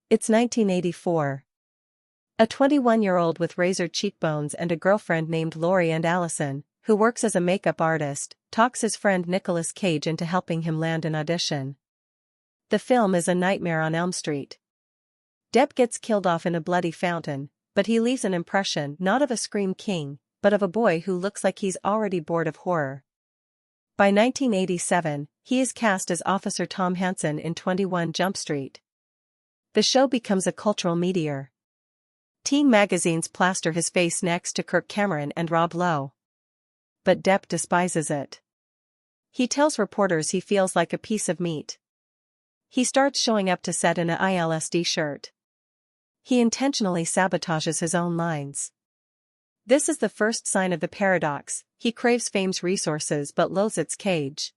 It's 1984. A 21-year-old with razor cheekbones and a girlfriend named Lori and Allison, who works as a makeup artist, talks his friend Nicolas Cage into helping him land an audition. The film is A Nightmare on Elm Street. Depp gets killed off in a bloody fountain, but he leaves an impression not of a scream king, but of a boy who looks like he's already bored of horror. By 1987, he is cast as Officer Tom Hansen in 21 Jump Street. The show becomes a cultural meteor. Teen magazines plaster his face next to Kirk Cameron and Rob Lowe. But Depp despises it. He tells reporters he feels like a piece of meat. He starts showing up to set in a ILSD shirt. He intentionally sabotages his own lines. This is the first sign of the paradox: he craves fame's resources but loathes its cage.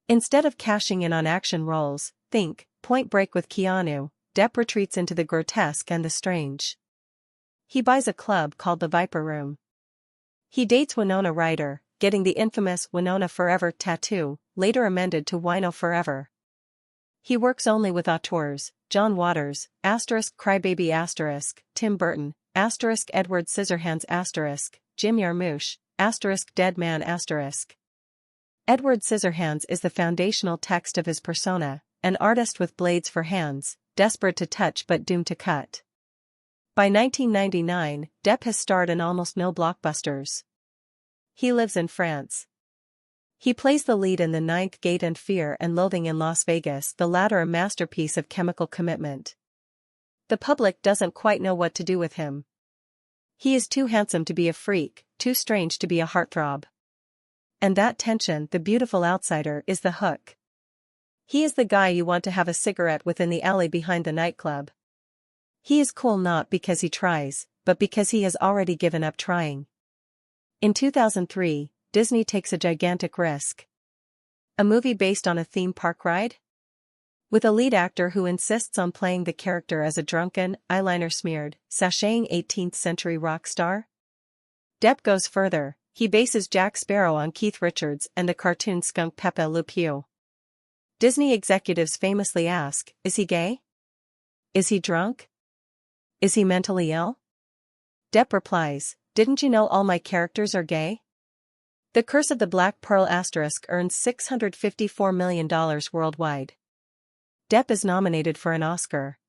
Instead of cashing in on action roles, think Point Break with Keanu, Depp retreats into the grotesque and the strange. He buys a club called the Viper Room. He dates Winona Ryder, getting the infamous Winona Forever tattoo, later amended to Wino Forever. He works only with auteurs: John Waters, *Crybaby*, Tim Burton, *Edward Scissorhands*, Jim Jarmusch, *Dead Man*. Edward Scissorhands is the foundational text of his persona, an artist with blades for hands, desperate to touch but doomed to cut. By 1999, Depp has starred in almost no blockbusters. He lives in France. He plays the lead in The Ninth Gate and Fear and Loathing in Las Vegas, the latter a masterpiece of chemical commitment. The public doesn't quite know what to do with him. He is too handsome to be a freak, too strange to be a heartthrob. And that tension, the beautiful outsider, is the hook. He is the guy you want to have a cigarette with in the alley behind the nightclub. He is cool not because he tries, but because he has already given up trying. In 2003, Disney takes a gigantic risk. A movie based on a theme park ride? With a lead actor who insists on playing the character as a drunken, eyeliner-smeared, sashaying 18th-century rock star? Depp goes further. He bases Jack Sparrow on Keith Richards and the cartoon skunk Pepe Le Pew. Disney executives famously ask, is he gay? Is he drunk? Is he mentally ill? Depp replies, didn't you know all my characters are gay? The Curse of the Black Pearl * earns $654 million worldwide. Depp is nominated for an Oscar.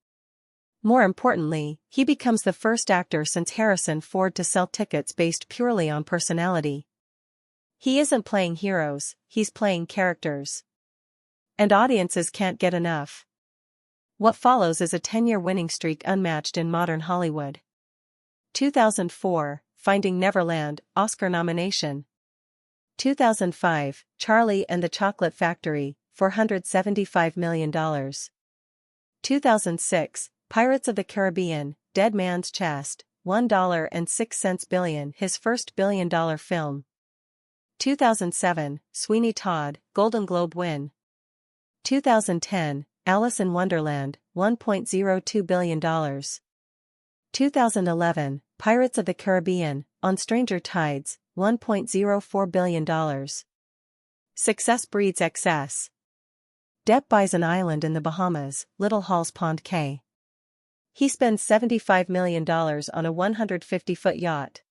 More importantly, he becomes the first actor since Harrison Ford to sell tickets based purely on personality. He isn't playing heroes, he's playing characters. And audiences can't get enough. What follows is a 10-year winning streak unmatched in modern Hollywood. 2004, Finding Neverland, Oscar nomination. 2005, Charlie and the Chocolate Factory, $475 million. 2006, Pirates of the Caribbean, Dead Man's Chest, $1.06 billion, his first billion-dollar film. 2007, Sweeney Todd, Golden Globe win. 2010, Alice in Wonderland, $1.02 billion. 2011, Pirates of the Caribbean, On Stranger Tides, $1.04 billion. Success breeds excess. Depp buys an island in the Bahamas, Little Halls Pond Cay. He spends $75 million on a 150-foot yacht.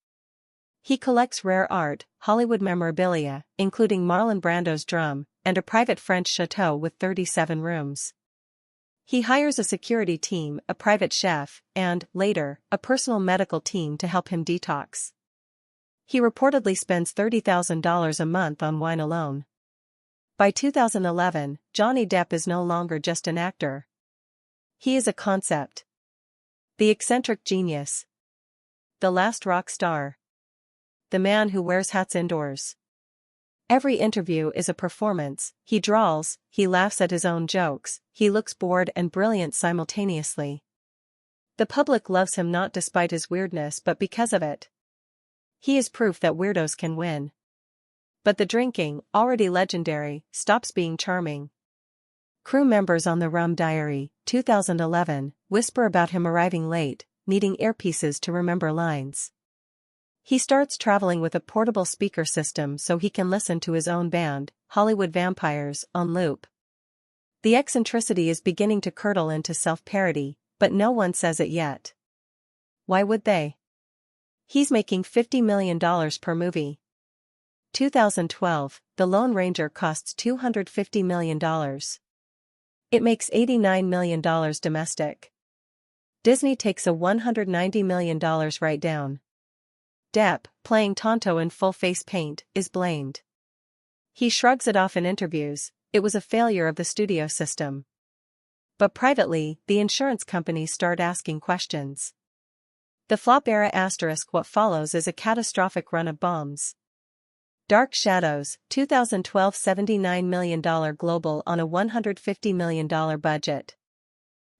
He collects rare art, Hollywood memorabilia, including Marlon Brando's drum, and a private French chateau with 37 rooms. He hires a security team, a private chef, and, later, a personal medical team to help him detox. He reportedly spends $30,000 a month on wine alone. By 2011, Johnny Depp is no longer just an actor. He is a concept. The eccentric genius. The last rock star. The man who wears hats indoors. Every interview is a performance. He drawls, he laughs at his own jokes, he looks bored and brilliant simultaneously. The public loves him not despite his weirdness but because of it. He is proof that weirdos can win. But the drinking, already legendary, stops being charming. Crew members on The Rum Diary, 2011, whisper about him arriving late, needing earpieces to remember lines. He starts traveling with a portable speaker system so he can listen to his own band, Hollywood Vampires, on loop. The eccentricity is beginning to curdle into self-parody. But no one says it yet. Why would they? He's making $50 million per movie. 2012, The Lone Ranger costs $250 million. It makes $89 million domestic. Disney takes a $190 million write-down. Depp, playing Tonto in full face paint, is blamed. He shrugs it off in interviews, it was a failure of the studio system. But privately, the insurance companies start asking questions. The flop era *, what follows is a catastrophic run of bombs. Dark Shadows, 2012 $79 million global on a $150 million budget.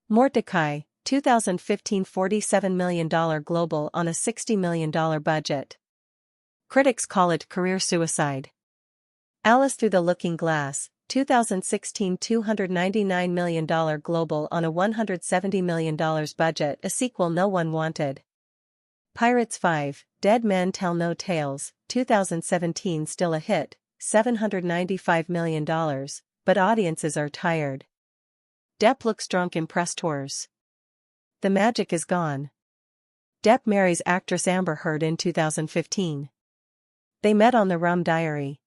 Mordecai, 2015 $47 million global on a $60 million budget. Critics call it career suicide. Alice Through the Looking Glass, 2016 $299 million global on a $170 million budget, a sequel no one wanted. Pirates 5, Dead Men Tell No Tales, 2017 still a hit, $795 million, but audiences are tired. Depp looks drunk in press tours. The magic is gone. Depp marries actress Amber Heard in 2015. They met on the Rum Diary.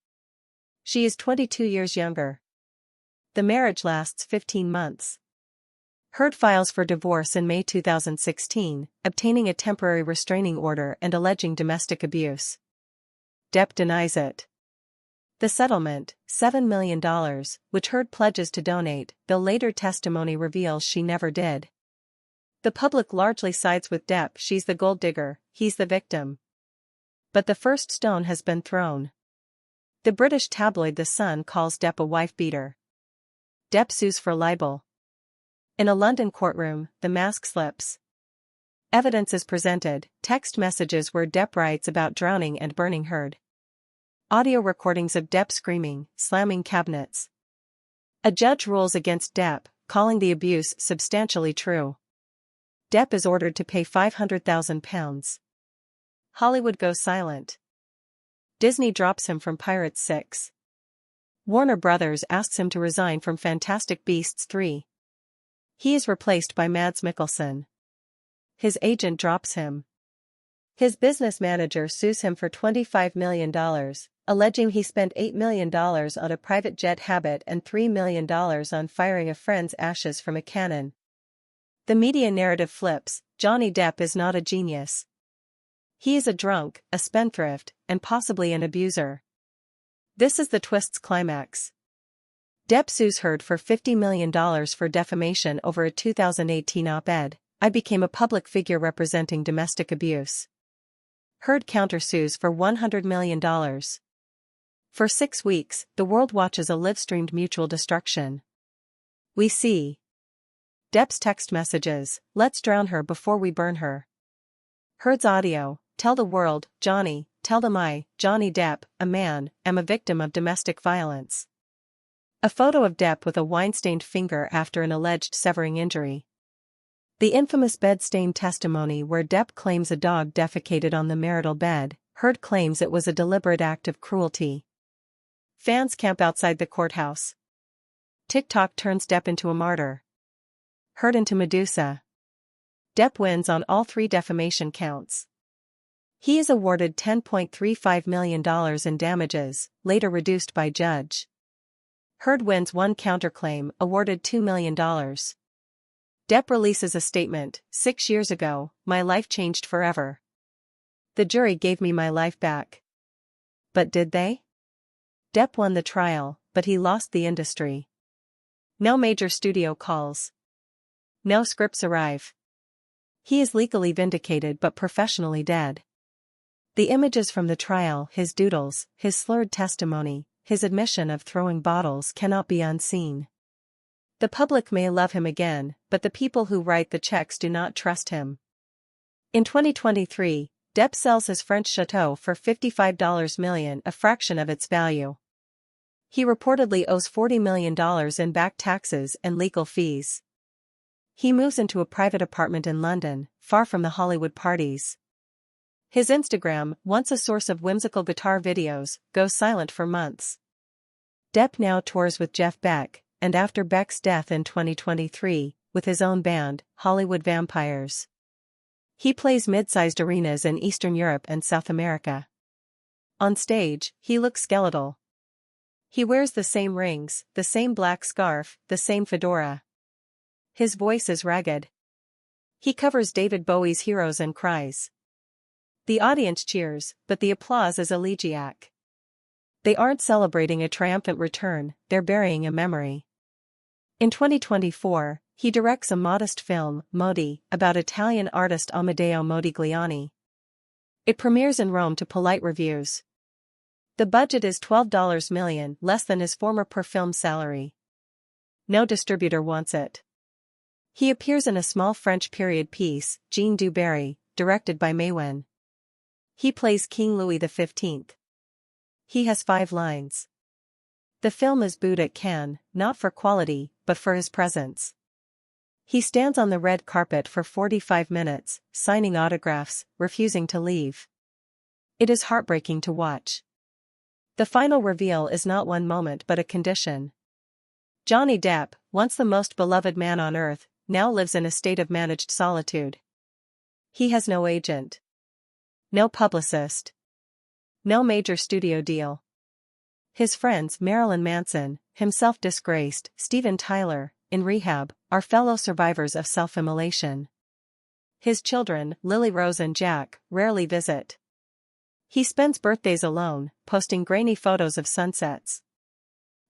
She is 22 years younger. The marriage lasts 15 months. Heard files for divorce in May 2016, obtaining a temporary restraining order and alleging domestic abuse. Depp denies it. The settlement, $7 million, which Heard pledges to donate, though later testimony reveals she never did. The public largely sides with Depp. She's the gold digger, he's the victim. But the first stone has been thrown. The British tabloid The Sun calls Depp a wife-beater. Depp sues for libel. In a London courtroom, the mask slips. Evidence is presented, text messages where Depp writes about drowning and burning Heard. Audio recordings of Depp screaming, slamming cabinets. A judge rules against Depp, calling the abuse substantially true. Depp is ordered to pay £500,000. Hollywood goes silent. Disney drops him from Pirates 6. Warner Brothers asks him to resign from Fantastic Beasts 3. He is replaced by Mads Mikkelsen. His agent drops him. His business manager sues him for $25 million, alleging he spent $8 million on a private jet habit and $3 million on firing a friend's ashes from a cannon. The media narrative flips, Johnny Depp is not a genius. He is a drunk, a spendthrift, and possibly an abuser. This is the twist's climax. Depp sues Heard for $50 million for defamation over a 2018 op-ed, "I became a public figure representing domestic abuse." Heard countersues for $100 million. For 6 weeks, the world watches a live-streamed mutual destruction. We see Depp's text messages, "Let's drown her before we burn her." Heard's audio, "Tell the world, Johnny, tell them I, Johnny Depp, a man, am a victim of domestic violence." A photo of Depp with a wine-stained finger after an alleged severing injury. The infamous bed-stain testimony where Depp claims a dog defecated on the marital bed, Heard claims it was a deliberate act of cruelty. Fans camp outside the courthouse. TikTok turns Depp into a martyr. Heard into Medusa. Depp wins on all 3 defamation counts. He is awarded $10.35 million in damages, later reduced by judge. Heard wins 1 counterclaim, awarded $2 million. Depp releases a statement, "6 years ago, my life changed forever. The jury gave me my life back." But did they? Depp won the trial, but he lost the industry. No major studio calls. No scripts arrive. He is legally vindicated but professionally dead. The images from the trial, his doodles, his slurred testimony, his admission of throwing bottles cannot be unseen. The public may love him again, but the people who write the checks do not trust him. In 2023, Depp sells his French chateau for $55 million, a fraction of its value. He reportedly owes $40 million in back taxes and legal fees. He moves into a private apartment in London, far from the Hollywood parties. His Instagram, once a source of whimsical guitar videos, goes silent for months. Depp now tours with Jeff Beck, and after Beck's death in 2023, with his own band, Hollywood Vampires. He plays mid-sized arenas in Eastern Europe and South America. On stage, he looks skeletal. He wears the same rings, the same black scarf, the same fedora. His voice is ragged. He covers David Bowie's Heroes and cries. The audience cheers, but the applause is elegiac. They aren't celebrating a triumphant return, they're burying a memory. In 2024, he directs a modest film, Modi, about Italian artist Amedeo Modigliani. It premieres in Rome to polite reviews. The budget is $12 million, less than his former per-film salary. No distributor wants it. He appears in a small French period piece, Jean du Barry, directed by Maïwenn. He plays King Louis XV. He has 5 lines. The film is booed at Cannes, not for quality, but for his presence. He stands on the red carpet for 45 minutes, signing autographs, refusing to leave. It is heartbreaking to watch. The final reveal is not one moment but a condition. Johnny Depp, once the most beloved man on earth, now lives in a state of managed solitude. He has no agent. No publicist. No major studio deal. His friends Marilyn Manson, himself disgraced, Steven Tyler, in rehab, are fellow survivors of self-immolation. His children, Lily Rose and Jack, rarely visit. He spends birthdays alone, posting grainy photos of sunsets.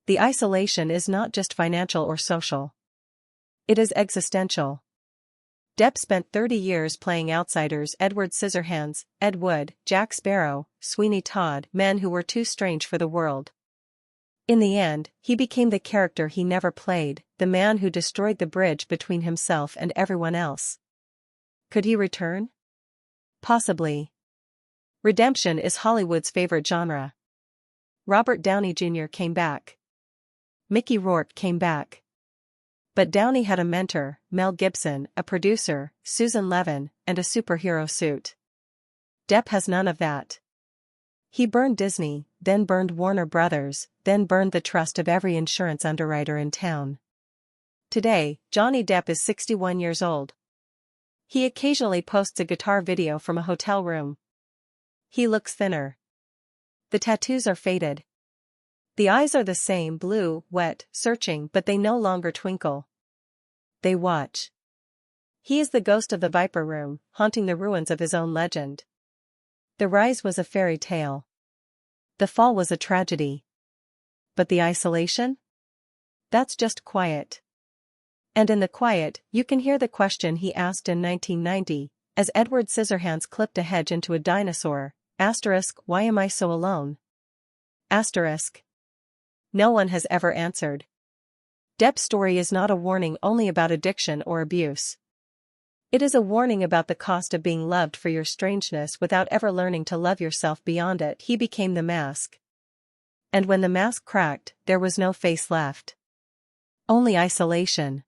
The isolation is not just financial or social. It is existential. Depp spent 30 years playing outsiders: Edward Scissorhands, Ed Wood, Jack Sparrow, Sweeney Todd, men who were too strange for the world. In the end, he became the character he never played, the man who destroyed the bridge between himself and everyone else. Could he return? Possibly. Redemption is Hollywood's favorite genre. Robert Downey Jr. came back. Mickey Rourke came back. But Downey had a mentor, Mel Gibson, a producer, Susan Levin, and a superhero suit. Depp has none of that. He burned Disney, then burned Warner Brothers, then burned the trust of every insurance underwriter in town. Today, Johnny Depp is 61 years old. He occasionally posts a guitar video from a hotel room. He looks thinner. The tattoos are faded. The eyes are the same, blue, wet, searching, but they no longer twinkle. They watch. He is the ghost of the Viper Room, haunting the ruins of his own legend. The rise was a fairy tale. The fall was a tragedy. But the isolation? That's just quiet. And in the quiet, you can hear the question he asked in 1990, as Edward Scissorhands clipped a hedge into a dinosaur, *, why am I so alone? *. No one has ever answered. Depp's story is not a warning only about addiction or abuse. It is a warning about the cost of being loved for your strangeness without ever learning to love yourself beyond it. He became the mask. And when the mask cracked, there was no face left. Only isolation.